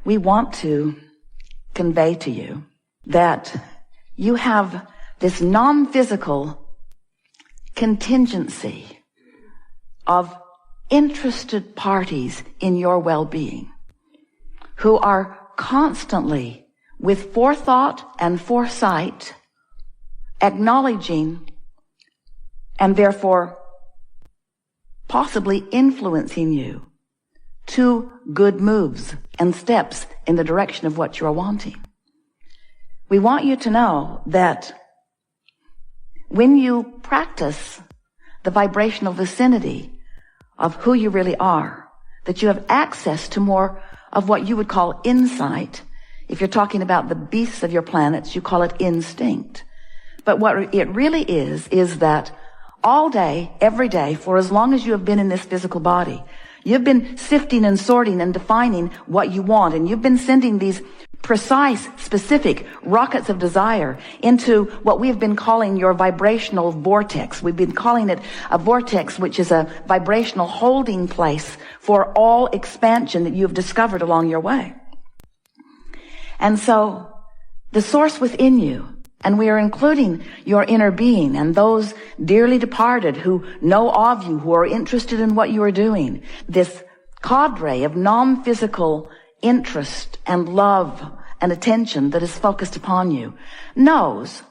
we want to convey to you that you have this non-physical contingency of interested parties in your well-being who are constantly, with forethought and foresight, acknowledging and therefore possibly influencing you to good moves and steps in the direction of what you're wanting. We want you to know that when you practice the vibrational vicinity of who you really are, that you have access to more of what you would call insight. If you're talking about the beasts of your planets, you call it instinct. But what it really is that all day, every day, for as long as you have been in this physical body, you've been sifting and sorting and defining what you want, and you've been sending these precise, specific rockets of desire into what we've been calling your vibrational vortex. We've been calling it a vortex, which is a vibrational holding place for all expansion that you've discovered along your way. And so the source within you, and we are including your inner being and those dearly departed who know of you, who are interested in what you are doing, this cadre of non-physical interest and love and attention that is focused upon you, knows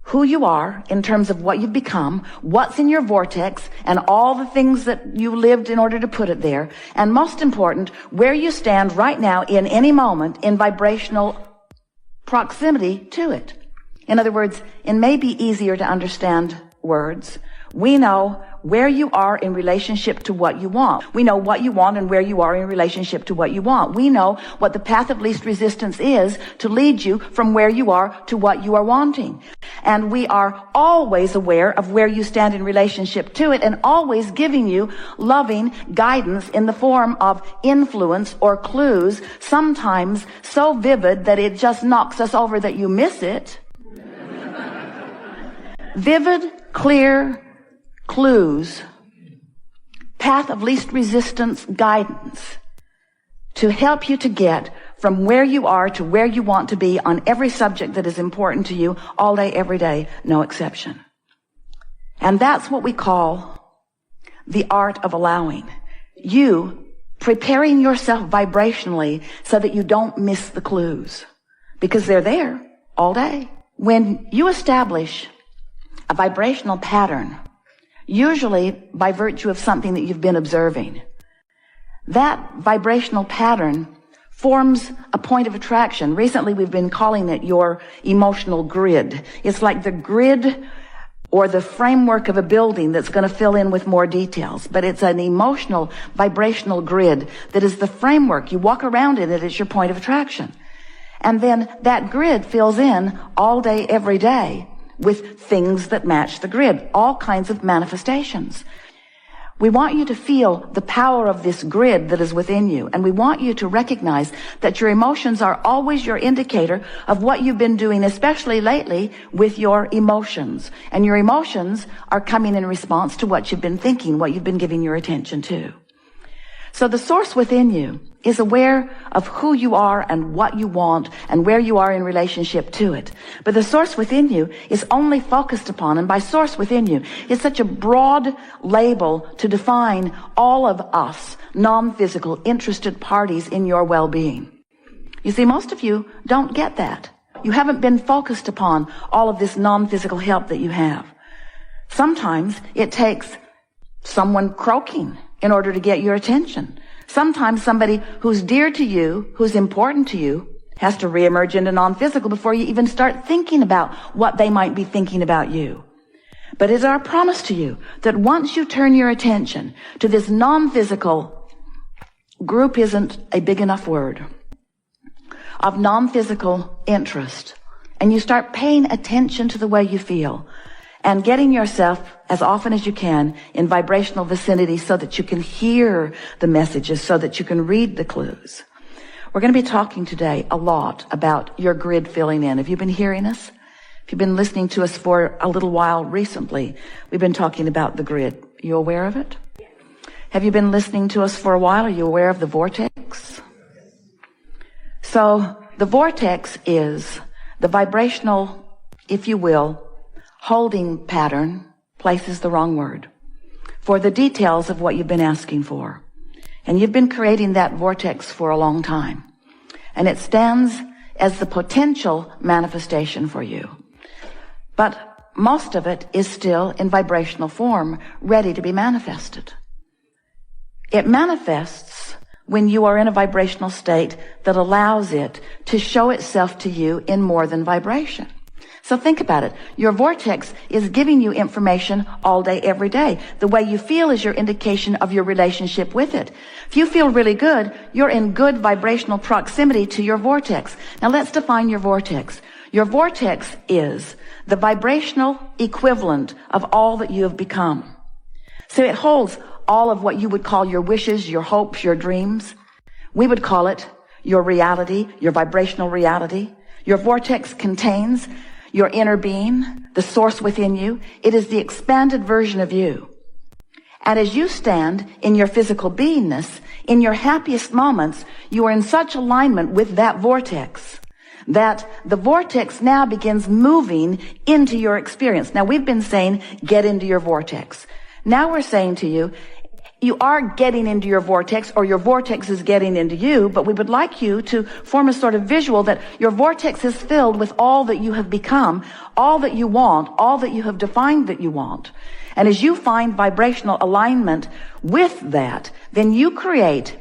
who you are in terms of what you've become, what's in your vortex, and all the things that you lived in order to put it there, and most important, where you stand right now in any moment in vibrational proximity to it. In other words, in maybe easier to understand words, we know where you are in relationship to what you want. We know what you want and where you are in relationship to what you want. We know what the path of least resistance is to lead you from where you are to what you are wanting. And we are always aware of where you stand in relationship to it, and always giving you loving guidance in the form of influence or clues, sometimes so vivid that it just knocks us over that you miss it. Vivid, clear clues, path of least resistance guidance to help you to get from where you are to where you want to be on every subject that is important to you, all day, every day, no exception. And that's what we call the art of allowing. You preparing yourself vibrationally so that you don't miss the clues, because they're there all day. When you establish a vibrational pattern, usually by virtue of something that you've been observing, that vibrational pattern forms a point of attraction. Recently, we've been calling it your emotional grid. It's like the grid or the framework of a building that's going to fill in with more details. But it's an emotional, vibrational grid that is the framework. You walk around in it, it's your point of attraction. And then that grid fills in all day, every day, with things that match the grid, all kinds of manifestations. We want you to feel the power of this grid that is within you, and we want you to recognize that your emotions are always your indicator of what you've been doing, especially lately with your emotions. And your emotions are coming in response to what you've been thinking, what you've been giving your attention to. So the source within you is aware of who you are and what you want and where you are in relationship to it. But the source within you is only focused upon, and by source within you, it's such a broad label to define all of us non-physical interested parties in your well-being. You see, most of you don't get that. You haven't been focused upon all of this non-physical help that you have. Sometimes it takes someone croaking in order to get your attention. Sometimes somebody who's dear to you, who's important to you, has to reemerge into non-physical before you even start thinking about what they might be thinking about you. But it's our promise to you that once you turn your attention to this non-physical group, isn't a big enough word, of non-physical interest, and you start paying attention to the way you feel, and getting yourself as often as you can in vibrational vicinity so that you can hear the messages, so that you can read the clues. We're going to be talking today a lot about your grid filling in. Have you been hearing us? If you've been listening to us for a little while recently, we've been talking about the grid. Are you aware of it? Have you been listening to us for a while? Are you aware of the vortex? So the vortex is the vibrational, if you will, holding pattern, place is the wrong word, for the details of what you've been asking for. And you've been creating that vortex for a long time. And it stands as the potential manifestation for you. But most of it is still in vibrational form, ready to be manifested. It manifests when you are in a vibrational state that allows it to show itself to you in more than vibration. So think about it. Your vortex is giving you information all day, every day. The way you feel is your indication of your relationship with it. If you feel really good, you're in good vibrational proximity to your vortex. Now let's define your vortex. Your vortex is the vibrational equivalent of all that you have become. So it holds all of what you would call your wishes, your hopes, your dreams. We would call it your reality, your vibrational reality. Your vortex contains your inner being, the source within you. It is the expanded version of you. And as you stand in your physical beingness, in your happiest moments, you are in such alignment with that vortex that the vortex now begins moving into your experience. Now we've been saying, get into your vortex. Now we're saying to you, you are getting into your vortex, or your vortex is getting into you, but we would like you to form a sort of visual that your vortex is filled with all that you have become, all that you want, all that you have defined that you want. And as you find vibrational alignment with that, then you create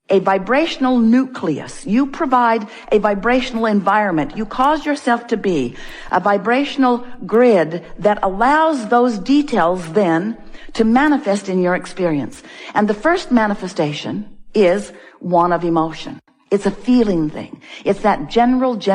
a vibrational nucleus. You provide a vibrational environment. You cause yourself to be a vibrational grid that allows those details then to manifest in your experience. And the first manifestation is one of emotion. It's a feeling thing. It's that general thing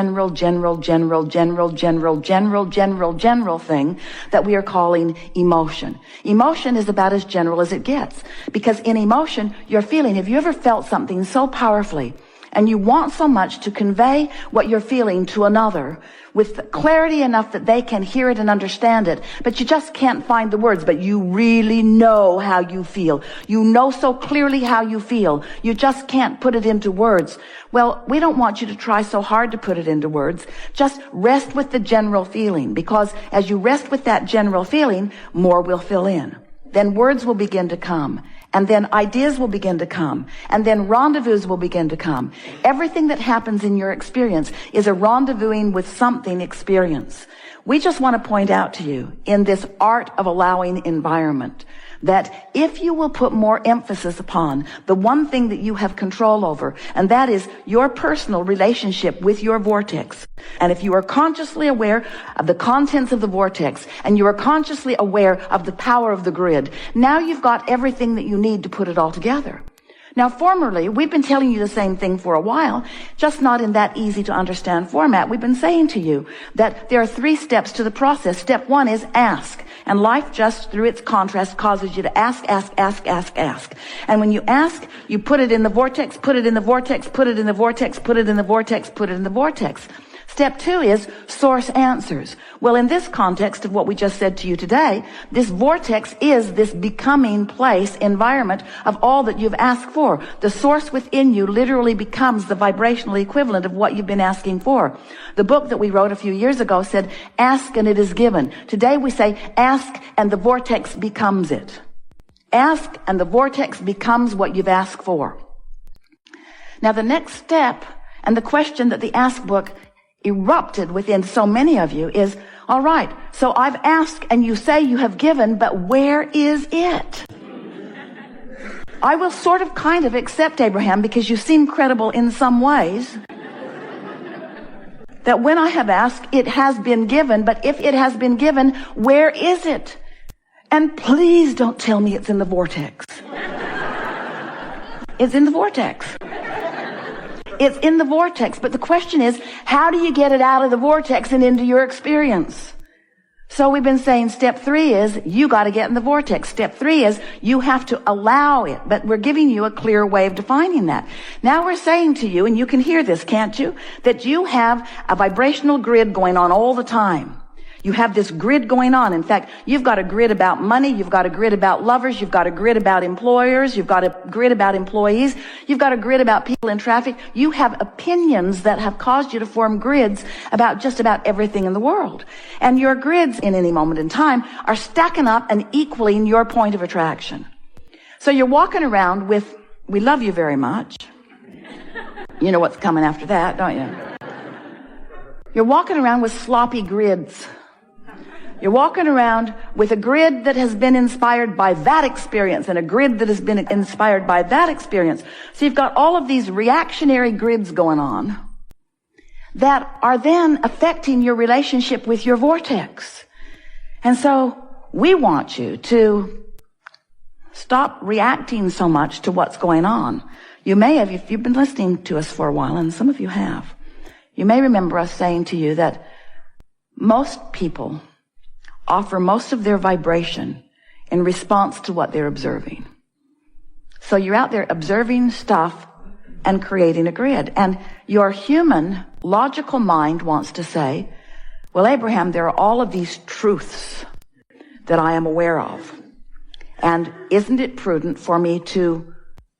that we are calling emotion. Emotion is about as general as it gets. Because in emotion, you're feeling, have you ever felt something so powerfully and you want so much to convey what you're feeling to another with clarity enough that they can hear it and understand it, but you just can't find the words, but you really know how you feel. You know so clearly how you feel. You just can't put it into words. Well, we don't want you to try so hard to put it into words. Just rest with the general feeling, because as you rest with that general feeling, more will fill in. Then words will begin to come. And then ideas will begin to come. And then rendezvous will begin to come. Everything that happens in your experience is a rendezvousing with something experience. We just want to point out to you in this art of allowing environment that if you will put more emphasis upon the one thing that you have control over, and that is your personal relationship with your vortex, and if you are consciously aware of the contents of the vortex, and you are consciously aware of the power of the grid, now you've got everything that you need to put it all together. Now, formerly, we've been telling you the same thing for a while, just not in that easy to understand format. We've been saying to you that there are 3 steps to the process. Step 1 is ask. And life just through its contrast causes you to ask. And when you ask, you put it in the vortex, put it in the vortex, put it in the vortex, put it in the vortex, put it in the vortex. Step 2 is source answers. Well, in this context of what we just said to you today, this vortex is this becoming place, environment of all that you've asked for. The source within you literally becomes the vibrational equivalent of what you've been asking for. The book that we wrote a few years ago said, ask and it is given. Today we say, ask and the vortex becomes it. Ask and the vortex becomes what you've asked for. Now the next step, and the question that the Ask book erupted within so many of you is, all right, so I've asked and you say you have given, but where is it? I will sort of kind of accept, Abraham, because you seem credible in some ways, that when I have asked, it has been given, but if it has been given, where is it? And please don't tell me it's in the vortex. It's in the vortex. It's in the vortex, but the question is, how do you get it out of the vortex and into your experience? So we've been saying step 3 is, you got to get in the vortex. Step 3 is, you have to allow it, but we're giving you a clear way of defining that. Now we're saying to you, and you can hear this, can't you? That you have a vibrational grid going on all the time. You have this grid going on. In fact, you've got a grid about money. You've got a grid about lovers. You've got a grid about employers. You've got a grid about employees. You've got a grid about people in traffic. You have opinions that have caused you to form grids about just about everything in the world. And your grids in any moment in time are stacking up and equaling your point of attraction. So you're walking around with, we love you very much. You know what's coming after that, don't you? You're walking around with sloppy grids. You're walking around with a grid that has been inspired by that experience and a grid that has been inspired by that experience. So you've got all of these reactionary grids going on that are then affecting your relationship with your vortex. And so we want you to stop reacting so much to what's going on. You may have, if you've been listening to us for a while, and some of you have, you may remember us saying to you that most people offer most of their vibration in response to what they're observing. So you're out there observing stuff and creating a grid. And your human, logical mind wants to say, well, Abraham, there are all of these truths that I am aware of. And isn't it prudent for me to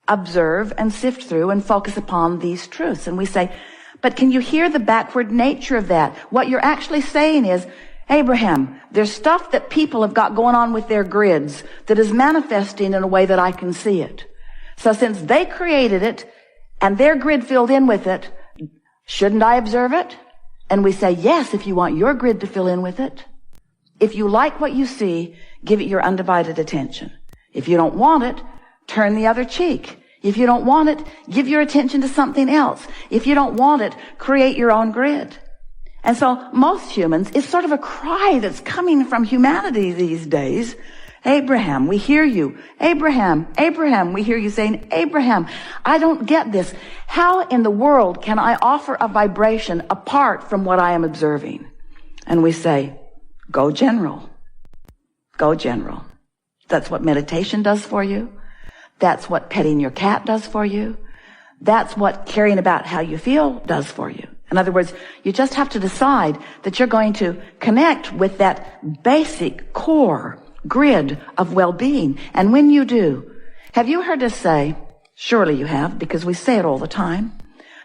observe and sift through and focus upon these truths? And we say, but can you hear the backward nature of that? What you're actually saying is, Abraham, there's stuff that people have got going on with their grids that is manifesting in a way that I can see it. So since they created it and their grid filled in with it, shouldn't I observe it? And we say, yes, if you want your grid to fill in with it. If you like what you see, give it your undivided attention. If you don't want it, turn the other cheek. If you don't want it, give your attention to something else. If you don't want it, create your own grid. And so most humans, it's sort of a cry that's coming from humanity these days. Abraham, we hear you. Abraham, Abraham, we hear you saying, Abraham, I don't get this. How in the world can I offer a vibration apart from what I am observing? And we say, go general. Go general. That's what meditation does for you. That's what petting your cat does for you. That's what caring about how you feel does for you. In other words, you just have to decide that you're going to connect with that basic core grid of well-being. And when you do, have you heard us say, surely you have, because we say it all the time,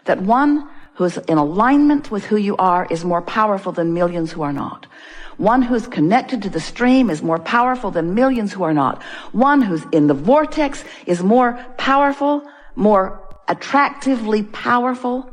that one who's in alignment with who you are is more powerful than millions who are not. One who's connected to the stream is more powerful than millions who are not. One who's in the vortex is more powerful, more attractively powerful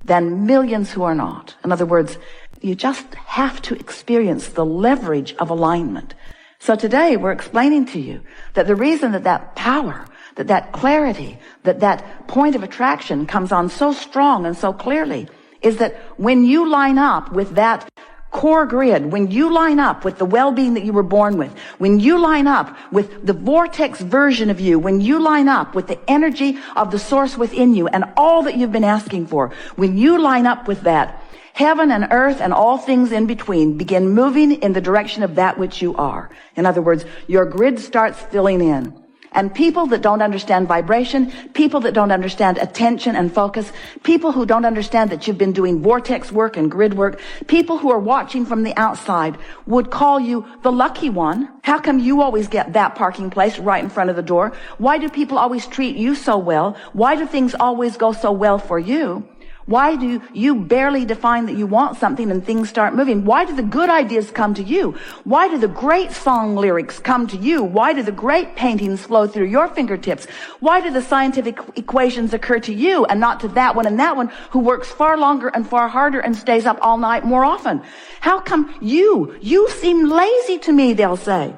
than millions who are not. In other words, you just have to experience the leverage of alignment. So today we're explaining to you that the reason that power, that clarity, that point of attraction comes on so strong and so clearly is that when you line up with that core grid, when you line up with the well-being that you were born with, when you line up with the vortex version of you, when you line up with the energy of the source within you and all that you've been asking for, when you line up with that, heaven and earth and all things in between begin moving in the direction of that which you are. In other words, your grid starts filling in. And people that don't understand vibration, people that don't understand attention and focus, people who don't understand that you've been doing vortex work and grid work, people who are watching from the outside would call you the lucky one. How come you always get that parking place right in front of the door? Why do people always treat you so well? Why do things always go so well for you? Why do you barely define that you want something and things start moving? Why do the good ideas come to you? Why do the great song lyrics come to you? Why do the great paintings flow through your fingertips? Why do the scientific equations occur to you and not to that one and that one who works far longer and far harder and stays up all night more often? How come you seem lazy to me, they'll say.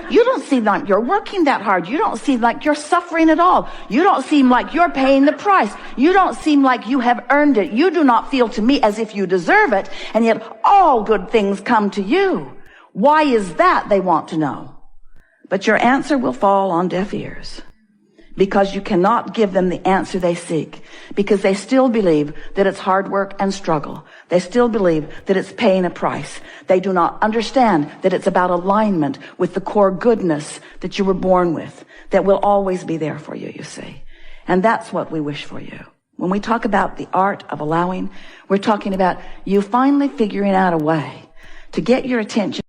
You don't seem like you're working that hard. You don't seem like you're suffering at all. You don't seem like you're paying the price. You don't seem like you have earned it. You do not feel to me as if you deserve it, and yet all good things come to you. Why is that, they want to know. But your answer will fall on deaf ears, because you cannot give them the answer they seek, because they still believe that it's hard work and struggle. They still believe that it's paying a price. They do not understand that it's about alignment with the core goodness that you were born with, that will always be there for you, you see. And that's what we wish for you. When we talk about the art of allowing, we're talking about you finally figuring out a way to get your attention.